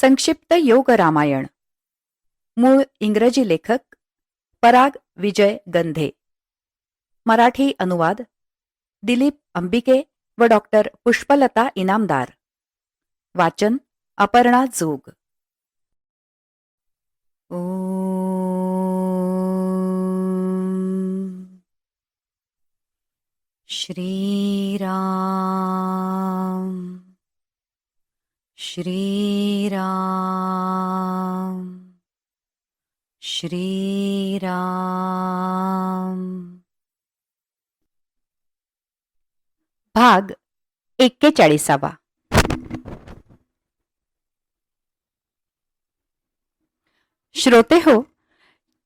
संक्षिप्त योग रामायण. मूळ इंग्रजी लेखक पराग विजय गंधे. मराठी अनुवाद दिलीप अंबिके व डॉक्टर पुष्पलता इनामदार. वाचन अपर्णा जोग. श्रीराम श्रीराम श्रीराम. भाग 41. श्रोते हो,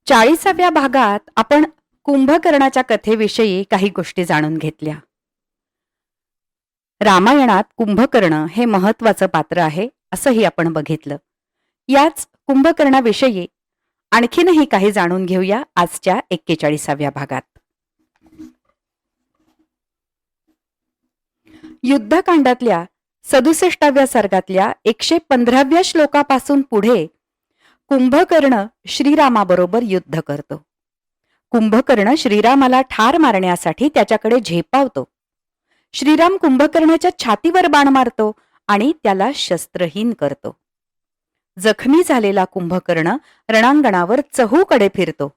40व्या भागात आपण कुंभकर्णाच्या कथेविषयी काही गोष्टी जाणून घेतल्या. रामायणात कुंभकर्ण हे महत्वाचं पात्र आहे असंही आपण बघितलं. याच कुंभकर्णाविषयी आणखीनही काही जाणून घेऊया आजच्या 41व्या भागात. युद्धकांडातल्या 67व्या सर्गातल्या 115व्या श्लोकापासून पुढे कुंभकर्ण श्रीरामाबरोबर युद्ध करतो. कुंभकर्ण श्रीरामाला ठार मारण्यासाठी त्याच्याकडे झेपावतो. श्रीराम कुंभकर्णाच्या छातीवर बाण मारतो आणि त्याला शस्त्रहीन करतो. जखमी झालेला कुंभकर्ण रणांगणावर चहूकडे फिरतो.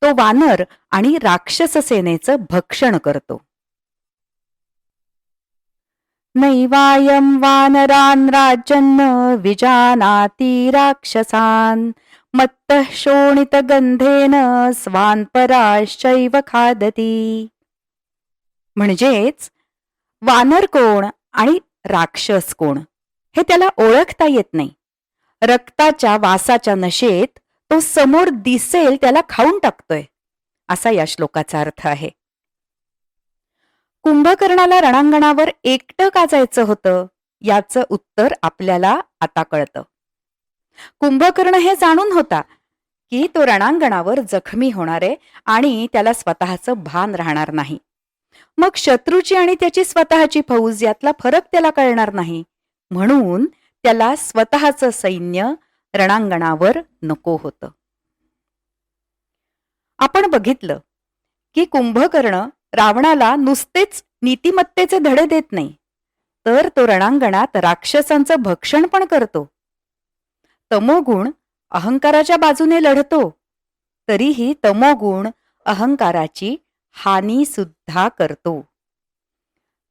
तो वानर आणि राक्षस सेनेचं भक्षण करतो. नैवायं वानरान् राजन् विजानाति राक्षसान् मत्तः शोणितगंधेन स्वान् पराश्चैव खादति. म्हणजेच वानर कोण आणि राक्षस कोण हे त्याला ओळखता येत नाही. रक्ताच्या वासाच्या नशेत तो समोर दिसेल त्याला खाऊन टाकतोय, असा या श्लोकाचा अर्थ आहे. कुंभकर्णाला रणांगणावर एकटं का जायचं होतं याचं उत्तर आपल्याला आता कळतं. कुंभकर्ण हे जाणून होता की तो रणांगणावर जखमी होणार आहे आणि त्याला स्वतःचं भान राहणार नाही. मग शत्रूची आणि त्याची स्वतःची फौज यातला फरक त्याला कळणार नाही, म्हणून त्याला स्वतःचं सैन्य रणांगणावर नको होतं. आपण बघितलं की कुंभकर्ण रावणाला नुसतेच नीतिमत्तेचे धडे देत नाही, तर तो रणांगणात राक्षसांचं भक्षण पण करतो. तमोगुण अहंकाराच्या बाजूने लढतो, तरीही तमोगुण अहंकाराची हानी सुद्धा करतो.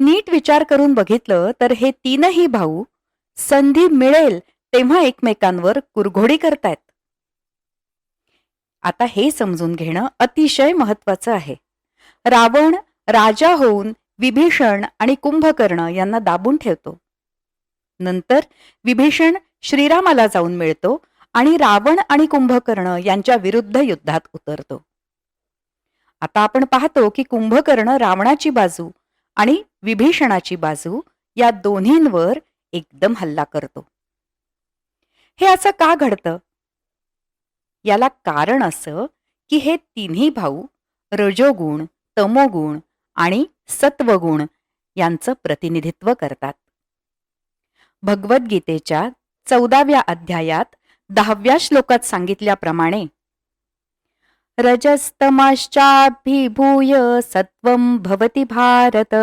नीट विचार करून बघितलं तर हे तीनही भाऊ संधी मिळेल तेव्हा एकमेकांवर कुरघोडी करतायत. आता हे समजून घेणं अतिशय महत्वाचं आहे. रावण राजा होऊन विभीषण आणि कुंभकर्ण यांना दाबून ठेवतो. नंतर विभीषण श्रीरामाला जाऊन मिळतो आणि रावण आणि कुंभकर्ण यांच्या विरुद्ध युद्धात उतरतो. आता आपण पाहतो की कुंभकर्ण रावणाची बाजू आणि विभीषणाची बाजू या दोन्हींवर एकदम हल्ला करतो. हे असं का घडतं? याला कारण असं की हे तिन्ही भाऊ रजोगुण, तमोगुण आणि सत्वगुण यांचं प्रतिनिधित्व करतात. भगवद्गीतेच्या 14व्या अध्यायात 10व्या श्लोकात सांगितल्याप्रमाणे रजस्तमश्चाभिभूय सत्वं भवति भारत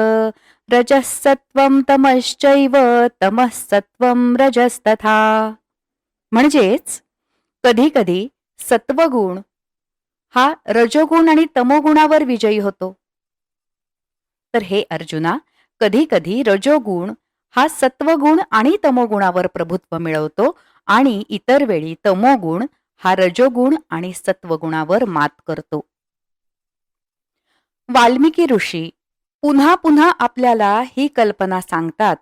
रजसत्वं तमश्चैव तमसत्वं रजस्तथा. म्हणजेच कधी कधी सत्वगुण हा रजोगुण आणि तमोगुणावर विजयी होतो, तर हे अर्जुना कधी कधी रजोगुण हा सत्वगुण आणि तमोगुणावर प्रभुत्व मिळवतो आणि इतर वेळी तमोगुण हा रजोगुण आणि सत्वगुणावर मात करतो. वाल्मिकी ऋषी पुन्हा पुन्हा आपल्याला ही कल्पना सांगतात,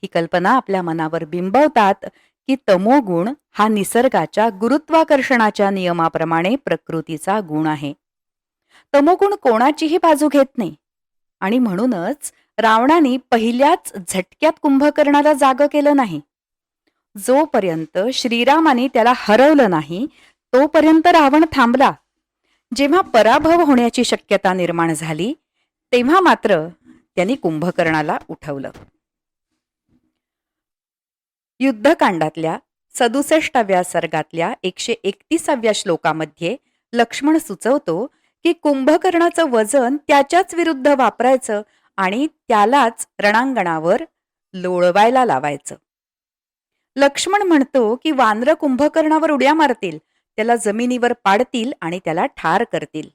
ही कल्पना आपल्या मनावर बिंबवतात की तमोगुण हा निसर्गाच्या गुरुत्वाकर्षणाच्या नियमाप्रमाणे प्रकृतीचा गुण आहे. तमोगुण कोणाचीही बाजू घेत नाही आणि म्हणूनच रावणाने पहिल्याच झटक्यात कुंभकर्णाला जागं केलं नाही. जोपर्यंत श्रीरामाने त्याला हरवलं नाही तोपर्यंत रावण थांबला. जेव्हा पराभव होण्याची शक्यता निर्माण झाली तेव्हा मात्र त्यांनी कुंभकर्णाला उठवलं. युद्धकांडातल्या 67व्या सर्गातल्या 131व्या श्लोकामध्ये लक्ष्मण सुचवतो की कुंभकर्णाचं वजन त्याच्याच विरुद्ध वापरायचं आणि त्यालाच रणांगणावर लोळवायला लावायचं. लक्ष्मण म्हणतो की वानरं कुंभकर्णावर उड्या मारतील, त्याला जमिनीवर पाडतील आणि त्याला ठार करतील.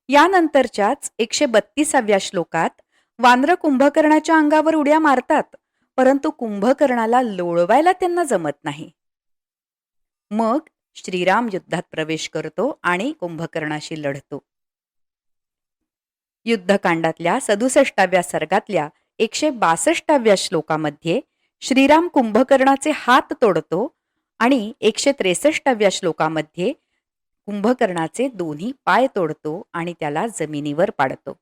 यानंतरच्याच 132व्या श्लोकात वानरं कुंभकर्णाच्या अंगावर उड्या मारतात, परंतु कुंभकर्णाला लोळवायला त्यांना जमत नाही. मग श्रीराम युद्धात प्रवेश करतो आणि कुंभकर्णाशी लढतो. युद्धकांडातल्या 67व्या सर्गातल्या 162व्या श्लोकामध्ये श्रीराम कुंभकर्णाचे हात तोडतो आणि 163व्या श्लोकामध्ये कुंभकर्णाचे दोन्ही पाय तोडतो आणि त्याला जमिनीवर पाडतो.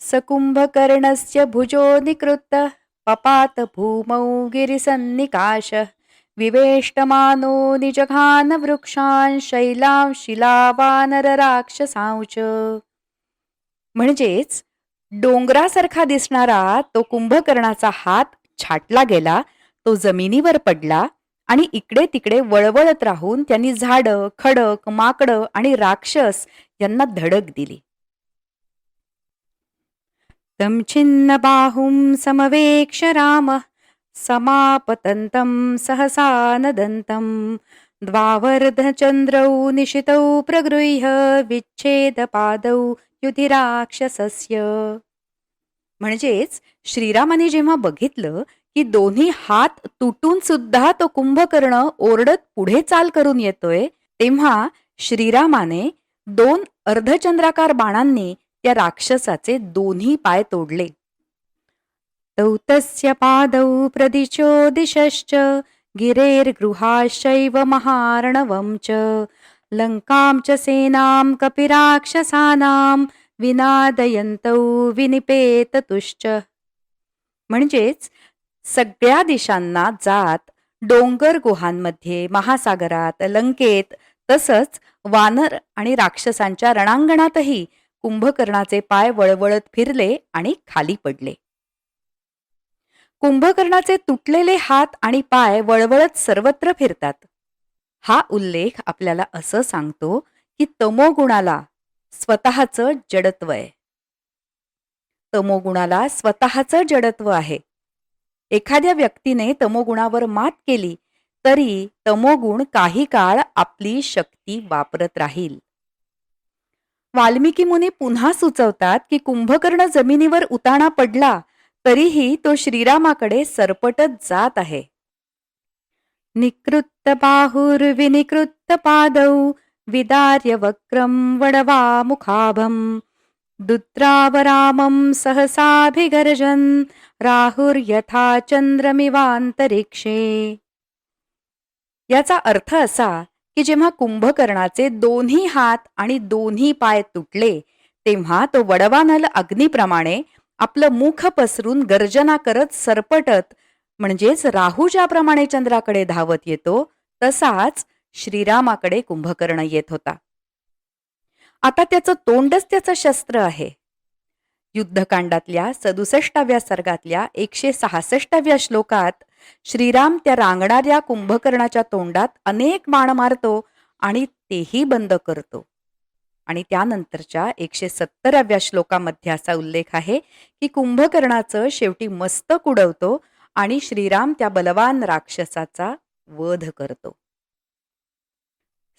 सकुंभकर्णस्य भुजो निकृत्त पपात भूमौ गिरिसन्निकाश विवेष्टमानो निजघान वृक्षान् शैलां शिलावानर राक्षसांच. म्हणजेच डोंगरासारखा दिसणारा तो कुंभकर्णाचा हात छाटला गेला, तो जमिनीवर पडला आणि इकडे तिकडे वळवळत राहून त्यांनी झाडं, खडक, माकडं आणि राक्षस यांना धडक दिली. तं छिन्न बाहुं समवेक्ष राम समापतन्तं सहसा नदन्तं द्वावर्धचन्द्रौ निशितौ प्रगृह्य विच्छेदपादौ युधी राक्षसस्य. म्हणजेच श्रीरामाने जेव्हा बघितलं की दोन्ही हात तुटून सुद्धा तो कुंभकर्ण ओरडत पुढे चाल करून येतोय, तेव्हा श्रीरामाने 2 अर्धचंद्राकार बाणांनी त्या राक्षसाचे दोन्ही पाय तोडले. तौ तस्य पादौ प्रदिशो दिशश्च गिरेर्गृहाश्चैव महार्णवं च लंकां च सेनां कपिराक्षसानां विनादयन्तौ विनिपेततुश्च. म्हणजेच सगळ्या दिशांना जात डोंगर गुहांमध्ये, महासागरात, लंकेत, तसंच वानर आणि राक्षसांच्या रणांगणातही कुंभकर्णाचे पाय वळवळत फिरले आणि खाली पडले. कुंभकर्णाचे तुटलेले हात आणि पाय वळवळत सर्वत्र फिरतात. हा उल्लेख आपल्याला असं सांगतो की तमोगुणाला स्वतःचं जडत्व आहे. तमोगुणाला स्वतःचं जडत्व आहे. एखाद्या व्यक्तीने तमोगुणावर मात केली तरी तमोगुण काही काळ आपली शक्ती वापरत राहील. वाल्मिकी मुनी पुन्हा सुचवतात की कुंभकर्ण जमिनीवर उताना पडला तरीही तो श्रीरामाकडे सरपटत जात आहे. निकृत्त बाहुर्विनिकृत्त पादौ विदार्य वक्रम वडवा मुखाभम दुत्रावरामं सहसाभिगर्जन राहुर्यथा चंद्रमिवांतरिक्षे. याचा अर्थ असा की जेव्हा कुंभकर्णाचे दोन्ही हात आणि दोन्ही पाय तुटले तेव्हा तो वडवानल अग्नीप्रमाणे आपलं मुख पसरून गर्जना करत सरपटत, म्हणजेच राहू ज्याप्रमाणे चंद्राकडे धावत येतो तसाच श्रीरामाकडे कुंभकर्ण येत होता. आता त्याचं तोंडच त्याचं शस्त्र आहे. युद्धकांडातल्या 67व्या सर्गातल्या 166व्या श्लोकात श्रीराम त्या रांगणाऱ्या कुंभकर्णाच्या तोंडात अनेक बाण मारतो आणि तेही बंद करतो. आणि त्यानंतरच्या 170व्या श्लोकामध्ये असा उल्लेख आहे की कुंभकर्णाचं शेवटी मस्तक उडवतो आणि श्रीराम त्या बलवान राक्षसाचा वध करतो.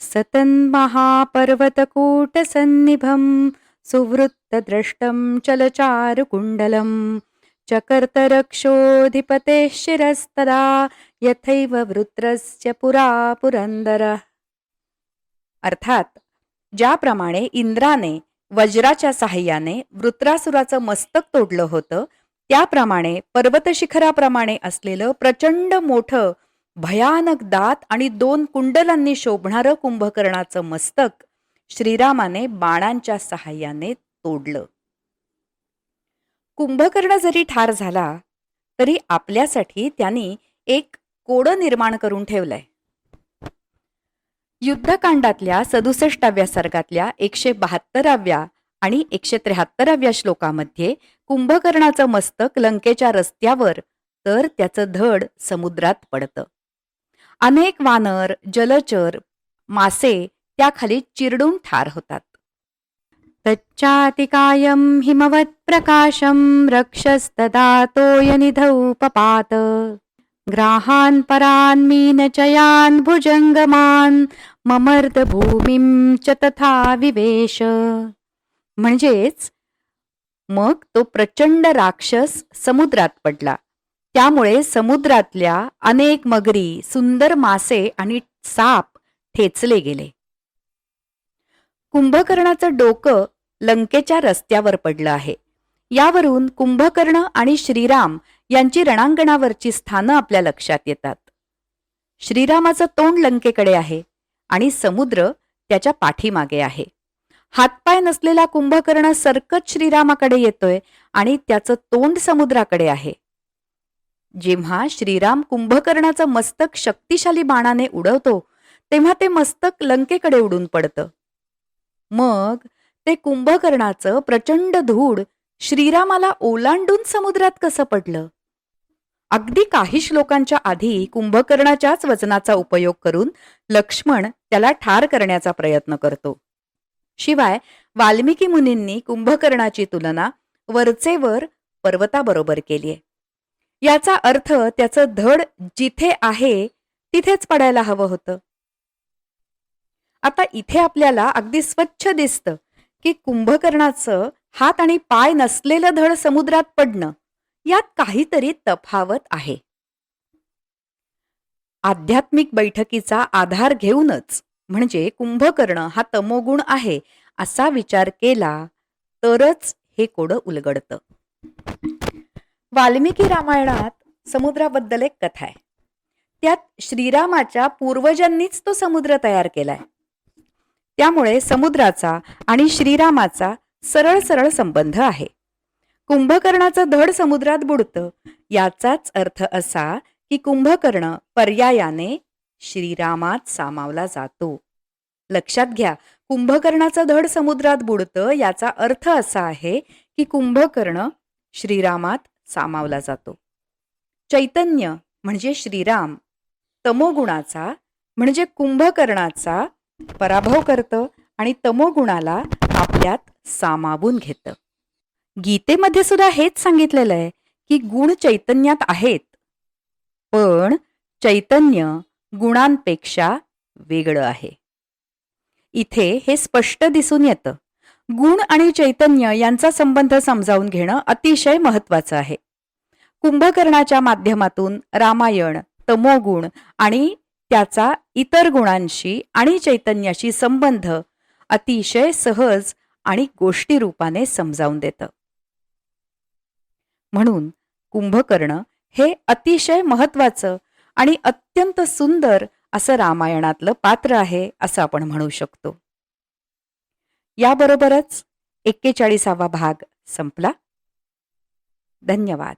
सतन्महापर्वतकूटसन्निभं सुवृत्तद्रष्टं चलचारुकुण्डलं चकर्तरक्षोऽधिपतेः शिरस्तदा यथैव वृत्रस्य पुरा पुरंदर. अर्थात ज्याप्रमाणे इंद्राने वज्राच्या साहाय्याने वृत्रासुराचं मस्तक तोडलं होतं, त्याप्रमाणे पर्वतशिखराप्रमाणे असलेलं प्रचंड मोठं भयानक दात आणि 2 कुंडलांनी शोभणारं कुंभकर्णाचं मस्तक श्रीरामाने बाणांच्या साहाय्याने तोडलं. कुंभकर्ण जरी ठार झाला तरी आपल्यासाठी त्यांनी एक कोडं निर्माण करून ठेवलंय. युद्धकांडातल्या 67व्या सर्गातल्या 172व्या आणि 173व्या श्लोकामध्ये कुंभकर्णाचं मस्तक लंकेच्या रस्त्यावर तर त्याचं धड समुद्रात पडतं. अनेक वानर, जलचर, मासे त्याखाली चिरडून ठार होतात. तच्चातिकायं हिमवत्प्रकाशं रक्षस्तदा तोयनिधौ पपात. ग्राहान् परान् मीनचयान् भुजंगमान् ममर्द भूमीं च तथा विवेश. म्हणजेच मग तो प्रचंड राक्षस समुद्रात पडला. त्यामुळे समुद्रातल्या अनेक मगरी, सुंदर मासे आणि साप ठेचले गेले. कुंभकर्णाचं डोकं लंकेच्या रस्त्यावर पडलं आहे. यावरून कुंभकर्ण आणि श्रीराम यांची रणांगणावरची स्थानं आपल्या लक्षात येतात. श्रीरामाचं तोंड लंकेकडे आहे आणि समुद्र त्याच्या पाठीमागे आहे. हातपाय नसलेला कुंभकर्ण सरकत श्रीरामाकडे येतोय आणि त्याचं तोंड समुद्राकडे आहे. जेव्हा श्रीराम कुंभकर्णाचं मस्तक शक्तिशाली बाणाने उडवतो तेव्हा ते मस्तक लंकेकडे उडून पडतं. मग ते कुंभकर्णाचं प्रचंड धूळ श्रीरामाला ओलांडून समुद्रात कसं पडलं? अगदी काही श्लोकांच्या आधी कुंभकर्णाच्याच वचनाचा उपयोग करून लक्ष्मण त्याला ठार करण्याचा प्रयत्न करतो. शिवाय वाल्मिकी मुनींनी कुंभकर्णाची तुलना वरचेवर पर्वताबरोबर केलीये. याचा अर्थ त्याचं धड जिथे आहे तिथेच पडायला हवं होतं. आता इथे आपल्याला अगदी स्वच्छ दिसतं की कुंभकर्णाचं हात आणि पाय नसलेलं धड समुद्रात पडणं यात काहीतरी तफावत आहे. आध्यात्मिक बैठकीचा आधार घेऊनच म्हणजे कुंभकर्ण हा तमोगुण आहे असा विचार केला तरच हे कोडं उलगडतं. वाल्मिकी रामायणात समुद्राबद्दल एक कथा आहे. त्यात श्रीरामाच्या पूर्वजांनीच तो समुद्र तयार केलाय. त्यामुळे समुद्राचा आणि श्रीरामाचा सरळ सरळ संबंध आहे. कुंभकर्णाचं धड समुद्रात बुडतं याचाच अर्थ असा की कुंभकर्ण पर्यायाने श्रीरामात सामावला जातो. लक्षात घ्या, कुंभकर्णाचं धड समुद्रात बुडतं याचा अर्थ असा आहे की कुंभकर्ण श्रीरामात सामावला जातो. चैतन्य म्हणजे श्रीराम तमोगुणाचा म्हणजे कुंभकर्णाचा पराभव करतं आणि तमोगुणाला आपल्यात सामावून घेतं. गीतेमध्ये सुद्धा हेच सांगितलेलं आहे की गुण चैतन्यात आहेत, पण चैतन्य गुणांपेक्षा वेगळं आहे. इथे हे स्पष्ट दिसून येतं. गुण आणि चैतन्य यांचा संबंध समजावून घेणं अतिशय महत्वाचं आहे. कुंभकर्णाच्या माध्यमातून रामायण तमोगुण आणि त्याचा इतर गुणांशी आणि चैतन्याशी संबंध अतिशय सहज आणि गोष्टी रूपाने समजावून देतं. म्हणून कुंभकर्ण हे अतिशय महत्वाचं आणि अत्यंत सुंदर असं रामायणातलं पात्र आहे असं आपण म्हणू शकतो. याबरोबरच 41वा भाग संपला. धन्यवाद.